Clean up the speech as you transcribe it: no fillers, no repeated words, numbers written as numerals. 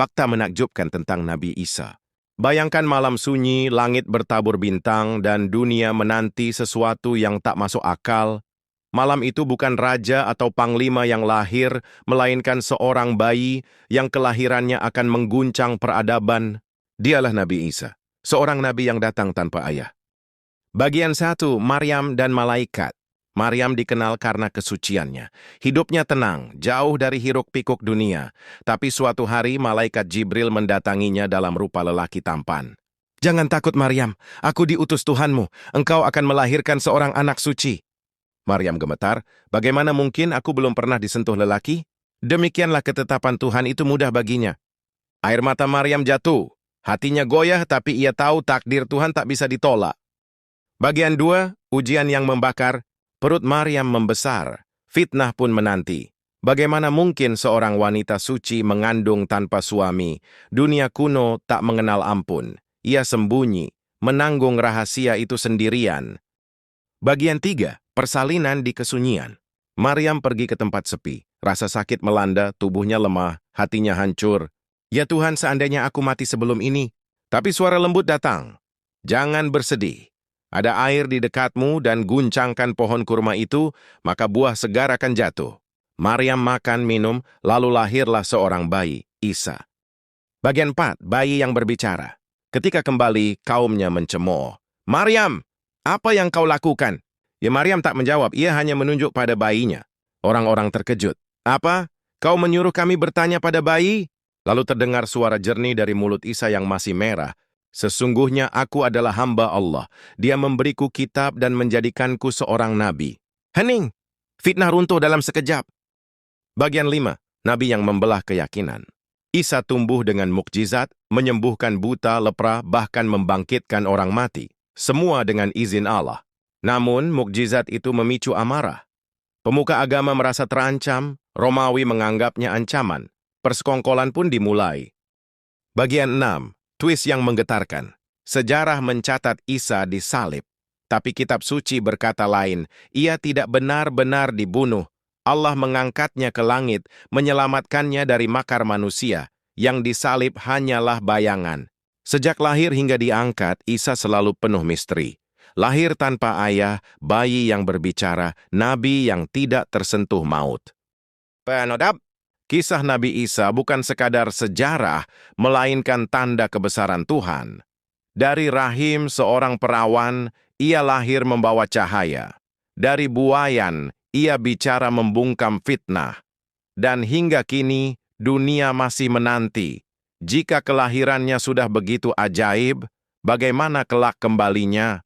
Fakta menakjubkan tentang Nabi Isa. Bayangkan malam sunyi, langit bertabur bintang, dan dunia menanti sesuatu yang tak masuk akal. Malam itu bukan raja atau panglima yang lahir, melainkan seorang bayi yang kelahirannya akan mengguncang peradaban. Dialah Nabi Isa, seorang nabi yang datang tanpa ayah. Bagian 1, Maryam dan Malaikat. Maryam dikenal karena kesuciannya. Hidupnya tenang, jauh dari hiruk-pikuk dunia. Tapi suatu hari malaikat Jibril mendatanginya dalam rupa lelaki tampan. "Jangan takut Maryam, aku diutus Tuhanmu. Engkau akan melahirkan seorang anak suci." Maryam gemetar, "Bagaimana mungkin aku belum pernah disentuh lelaki?" Demikianlah ketetapan Tuhan itu mudah baginya. Air mata Maryam jatuh. Hatinya goyah tapi ia tahu takdir Tuhan tak bisa ditolak. Bagian 2, ujian yang membakar. Perut Maryam membesar, fitnah pun menanti. Bagaimana mungkin seorang wanita suci mengandung tanpa suami? Dunia kuno tak mengenal ampun. Ia sembunyi, menanggung rahasia itu sendirian. Bagian 3, persalinan di kesunyian. Maryam pergi ke tempat sepi. Rasa sakit melanda, tubuhnya lemah, hatinya hancur. "Ya Tuhan, seandainya aku mati sebelum ini." Tapi suara lembut datang. "Jangan bersedih. Ada air di dekatmu dan guncangkan pohon kurma itu, maka buah segar akan jatuh." Maryam makan, minum, lalu lahirlah seorang bayi, Isa. Bagian 4, bayi yang berbicara. Ketika kembali, kaumnya mencemooh. "Maryam, apa yang kau lakukan?" Ya, Maryam tak menjawab, ia hanya menunjuk pada bayinya. Orang-orang terkejut. "Apa? Kau menyuruh kami bertanya pada bayi?" Lalu terdengar suara jernih dari mulut Isa yang masih merah. "Sesungguhnya aku adalah hamba Allah. Dia memberiku kitab dan menjadikanku seorang nabi." Hening! Fitnah runtuh dalam sekejap. Bagian 5, nabi yang membelah keyakinan. Isa tumbuh dengan mukjizat, menyembuhkan buta, lepra, bahkan membangkitkan orang mati. Semua dengan izin Allah. Namun, mukjizat itu memicu amarah. Pemuka agama merasa terancam, Romawi menganggapnya ancaman. Persekongkolan pun dimulai. Bagian 6, twist yang menggetarkan. Sejarah mencatat Isa disalib. Tapi kitab suci berkata lain, ia tidak benar-benar dibunuh. Allah mengangkatnya ke langit, menyelamatkannya dari makar manusia. Yang disalib hanyalah bayangan. Sejak lahir hingga diangkat, Isa selalu penuh misteri. Lahir tanpa ayah, bayi yang berbicara, nabi yang tidak tersentuh maut. Penodap, kisah Nabi Isa bukan sekadar sejarah, melainkan tanda kebesaran Tuhan. Dari rahim seorang perawan, ia lahir membawa cahaya. Dari buayan, ia bicara membungkam fitnah. Dan hingga kini, dunia masih menanti. Jika kelahirannya sudah begitu ajaib, bagaimana kelak kembalinya?